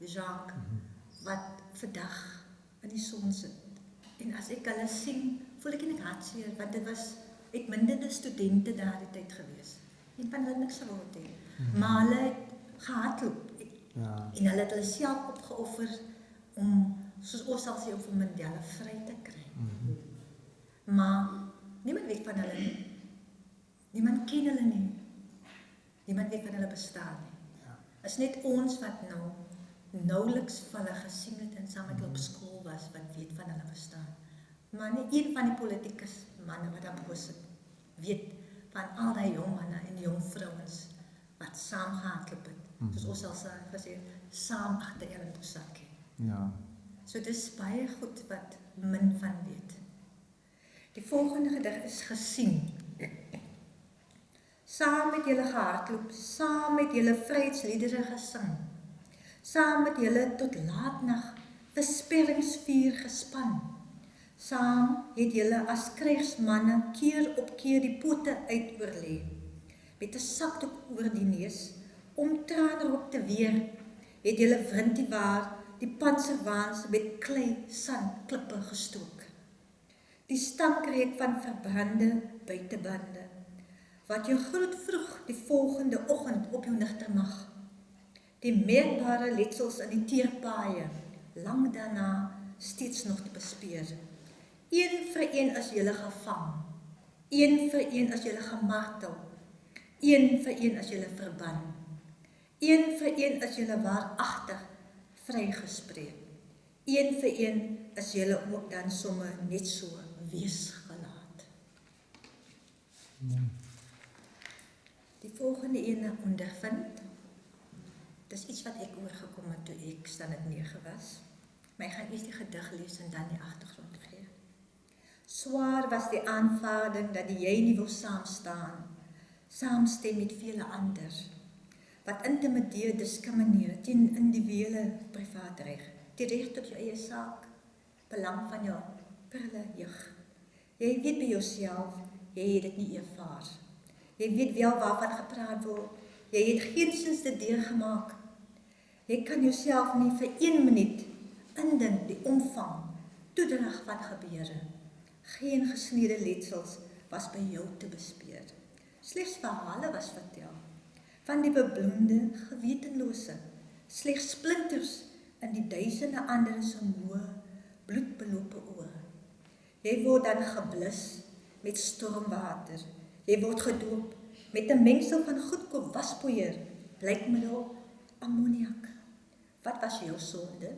Jacques, wat vandag in die son sit. En as ek hulle sien, voel ek in die hartseer, want dit was uitmuntende studente daar die tyd gewees. En van hulle niks geword het. Maar hulle het gehardloop. En hulle het hulle self opgeoffer om, soos ons sal sê, om vir Mandela vry te kry. Maar niemand weet van hulle nie. Niemand ken hulle nie. Niemand weet van hulle bestaan nie. Is net ons wat nou nauwelijks van hulle gesien het en saam met hulle op skool was, wat weet van hulle bestaan. Maar nie een van die politikus manne wat daar bo sit, weet van al die jong manne en jong vrouens wat saam gehardloop het. Soos ons al gesê, saam agter Ellen Bossakkie. So dis baie goed wat min van weet. Die volgende gedig is gesien. Saam met julle gehardloop, saam met julle vryheidsliedere gesing, saam met julle tot laatnag versperringsvuur gespan. Saam het julle as krygsmanne keer op keer die pote uit oorlê, met 'n sakdoek oor die neus, om traanroep te weer, het julle Wrintiwaar die panserwaans met klei, sand, klippe gestook. Die stankreuk van verbrande buitebande, wat jou groet vroeg die volgende oggend op jou nigtermag. Die merkbare letsels in die teerpaaie, lang daarna steeds nog te bespeer. Een vir een is julle gevang, een vir een is julle gemartel, een vir een is julle verban, een vir een is julle waaragtig vrygespreek, een vir een is julle ook dan sommer net so weesgelaat. Die volgende ene ondervind, dis iets wat ek oorgekom het toe ek standaard 9 was. Maar ek gaan eers die gedig lees en dan die agtergrond gee. Swaar was die aanvaarding dat jy nie wil saamstaan, saamstem met vele ander, wat intimideer, diskrimineer teen individuele privaatreg, die reg tot jou eie saak, belang van jou prille jeug. Jy weet by jouself, jy het dit nie ervaar. Jy weet wel waarvan gepraat word, jy het geensins dit deurgemaak. Jy kan jouself nie vir 1 minuut indink die omvang, toedrag van gebeure. Geen gesnede letsels was by jou te bespeer. Slegs verhale was vertel, van die bebloemde gewetenlose, slegs splinters in die duisende ander se moe, bloedbelope oë. Jy word dan geblus met stormwater, jy word gedoop met 'n mengsel van goedkoop waspoeier, blykmiddel, ammoniak. Wat was jou sonde?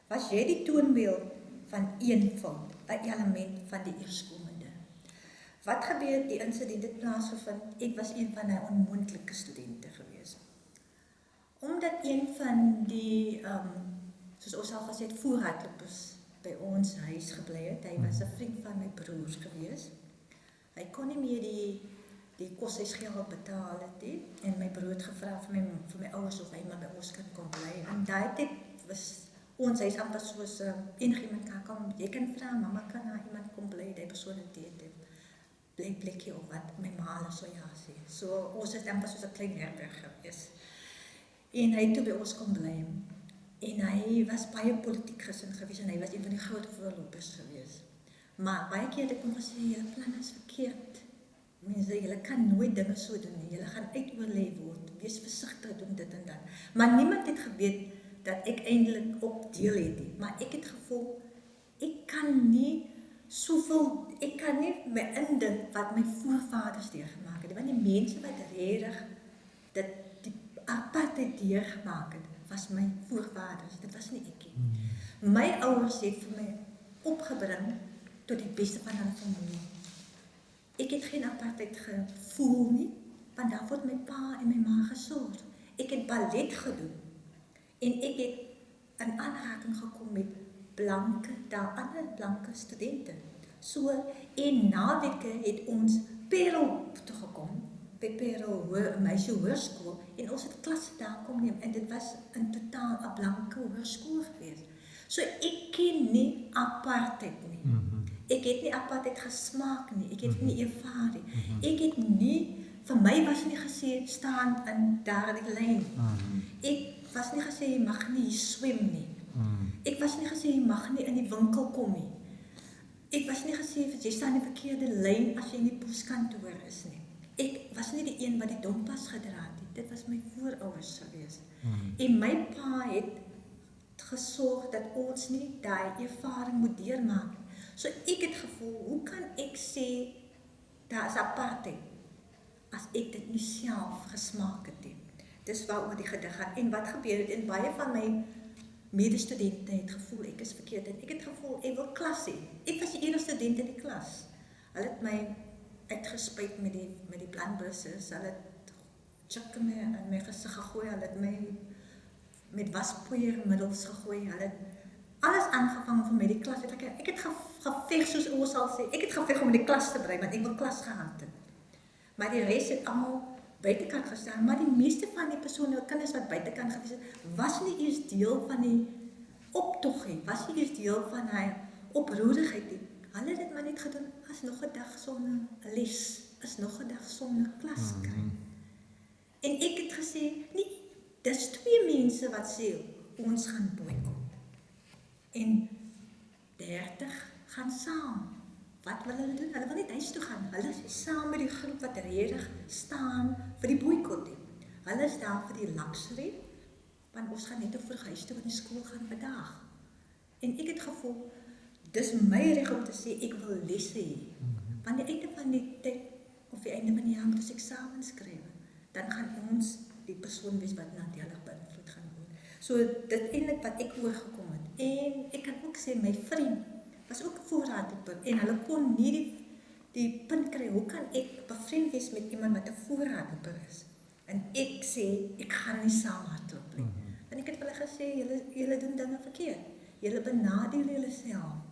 Was jy die toonbeeld van eenvoud, 'n element van die eerskomende? Wat gebeur die insident het plaasgevind? Ek was een van die onmoontlike studente gewees. Omdat een van die, soos ons al gesê het, voorhardlopers by ons huis gebly het, hy was 'n vriend van my broers gewees. Hy kon nie meer die koshuisgeld betaal het nie, en my broer het gevra vir my ouers of hy maar by ons kan kom bly. En daai tyd was ons huis amper soos iemand kan kom, jy kan vra, mama kan na iemand kom bly, die persoon het plekje of wat, my ma so ja sê. So ons het amper soos 'n klein herberg gewees. En hy het toe by ons kom bly. En hy was baie politiek gesind gewees en hy was een van die groot voorlopers gewees. Maar baie keer het ek hom gesê, julle plan is verkeerd. Mense, julle kan nooit dinge so doen nie. Julle gaan uitoorlê word. Wees versigtig, doen dit en dat. Maar niemand het geweet dat ek eintlik op deel het nie. Maar ek het gevoel, ek kan nie my indink wat my voorvaders deurgemaak het. Want die mense wat regtig dit die apartheid deurgemaak het, was my voorvaders. Dit was nie ek nie. My ouers het vir my opgebring tot die beste van hulle vermoë. Ek het geen apartheid gevoel nie, want daar word my pa en my ma gesorg. Ek het ballet gedoen en ek het in aanraking gekom met ander blanke studente. So, en naweke het ons Parel toegekom, by Parel meisie hoërskool, en ons het klasse daar kom neem, en dit was in totaal 'n blanke hoërskool gewees. So, ek ken nie apartheid nie. Ek het nie apartheid gesmaak nie, ek het nie ervaar nie. Ek het nie, vir my was nie gesê, staan in daardie lyn. Ek was nie gesê jy mag nie swem nie. Ek was nie gesê jy mag nie in die winkel kom nie. Ek was nie gesê jy staan in die verkeerde lyn as jy in die poskantoor is nie. Ek was nie die een wat die dompas gedra het nie. Dit was my voorouers gewees. En my pa het gesorg dat ons nie daai ervaring moet deurmaak. So ek het gevoel, hoe kan ek sê daar is apartheid as ek dit nie self gesmaak het nie. Dis waaroor die gedig gaan. En wat gebeur het, en baie van my medestudente het gevoel ek is verkeerd en ek het gevoel ek wil klas hê. Ek was die enigste student in die klas. Hulle het my uitgespuit met die planbusse. Hulle het chikke in my gesig gegooi, hulle het my met waspoeiermiddels gegooi. Hulle het alles aangevang vir my die klas. Ek het geveg soos ons sal sê. Ek het geveg om in die klas te bly want ek wil klas gehad het. Maar die res het almal buitekant gestaan, maar die meeste van die persone, kinders wat buitekant gewees het, was nie eers deel van die optog nie, was nie eers deel van die oproerigheid nie. Hulle het dit maar net gedoen, as nog 'n dag sonder 'n les, is nog 'n dag sonder klas kry. En ek het gesê, nee, dis twee mense wat sê, ons gaan boikot. En 30 gaan saam. Wat wil hulle doen? Hulle wil net huis toe gaan. Hulle is saam met die groep wat redig staan vir die boikot. Hulle is daar vir die luxury, want ons gaan net op vir huis toe want die skool gaan vandag. En ek het gevoel, dis my reg om te sê, ek wil lesse hê. Want die einde van die tyd, of die einde van die jaar moet ons eksamen skryf, dan gaan ons die persoon wees wat nadelig beïnvloed gaan word. So dit eintlik wat ek oorgekom het. En ek kan ook sê, my vriend was ook 'n voorraadloper en hulle kon nie die punt kry, hoe kan ek bevriend wees met iemand wat 'n voorraadloper is? En ek sê, ek gaan nie saam hardloop nie. En ek het hulle gesê, julle doen dinge verkeerd. Julle benadeel julle self.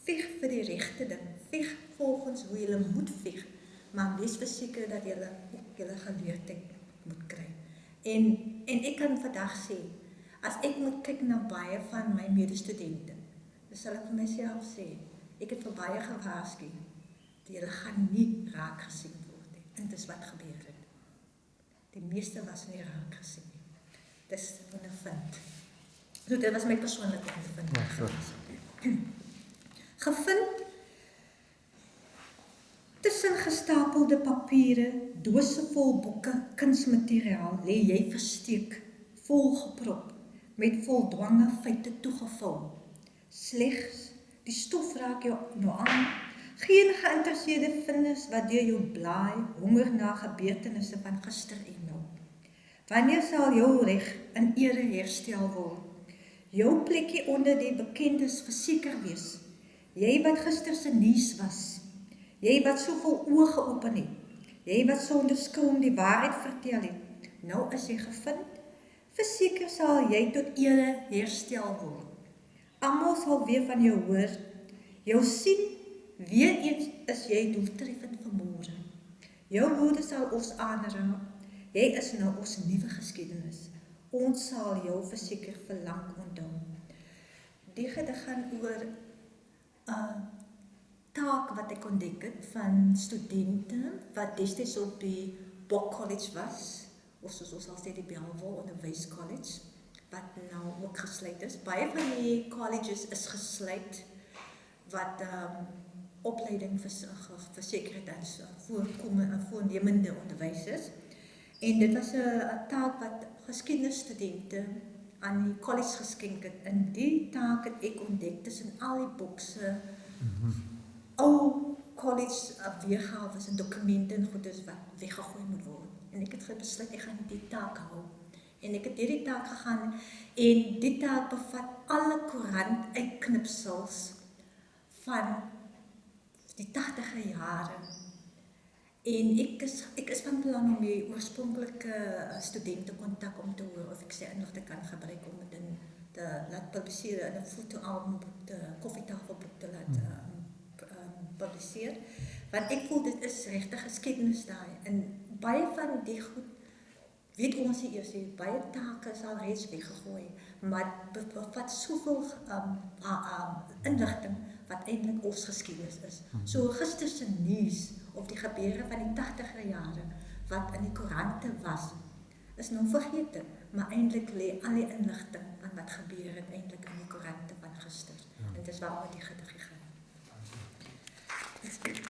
Veg vir die regte ding. Veg volgens hoe julle moet veg. Maar wees verseker dat julle ook julle geleerdheid moet kry. En ek kan vandag sê, as ek moet kyk na baie van my medestudente, dan sal ek vir myself sê, ek het vir baie gewaarsku, julle gaan nie raak gesien word nie. En dis wat gebeur het. Die meeste was nie raak gesien nie. Dis ondervind. So dit was my persoonlike ondervinding. Gevind tussen gestapelde papiere, dose vol boeke, kunsmateriaal, lê jy versteek, volgeprop, met voldwange feite toegevul. Slegs die stof raak jou nou aan, geen geïnteresseerde vinders wat deur jou blaai, honger na gebeurtenisse van gister en nou. Wanneer sal jou reg in ere herstel word? Jou plekkie onder die bekendes verseker wees. Jy wat gister se nuus was. Jy wat soveel oë geopen het. Jy wat sonder skroom die waarheid vertel het. Nou is jy gevind. Verseker sal jy tot ere herstel word. Almal sal weer van jou hoor. Jou sien, weer eens is jy doeltreffend vanmôre. Jou woorde sal ons aanraak. Jy is nou ons nuwe geskiedenis. Ons sal jou verseker verlang onthou. Die gedig gaan oor 'n taak wat ek ontdek het van studente wat destyds op die Bok College was, of soos ons sal sê die Bellville Onderwys College, wat nou ook gesluit is. Baie van die colleges is gesluit wat opleiding verseker het as voornemende onderwysers. En dit was 'n taak wat geskiedenisstudente aan die college geskenk het. En die taak het ek ontdek tussen al die bokse, ou college weergawe en dokumente en goedes wat weggegooi moet word. En ek het besluit ek gaan die taak hou. En ek het hierdie taak gegaan en die taak bevat alle koerant uitknipsels van die 80e jare. En ek is van plan om die oorspronklike studente kontak om te hoor of ek sy inligting kan gebruik om dit te laat publiseer in 'n fotoalbumboek, 'n koffietafelboek te laat publiseer. Want ek voel dit is regtig geskiedenis daai. En baie van die goed weet ons nie eers nie. Baie take is al reeds weggegooi, maar bevat soveel inligting wat eintlik ons geskiedenis is. So gister se nuus of die gebeure van die 80e jare wat in die koerante was, is nou vergete. maar eintlik lê al die inligting van wat gebeur het eintlik in die koerante van gister. En dis waarom die gedig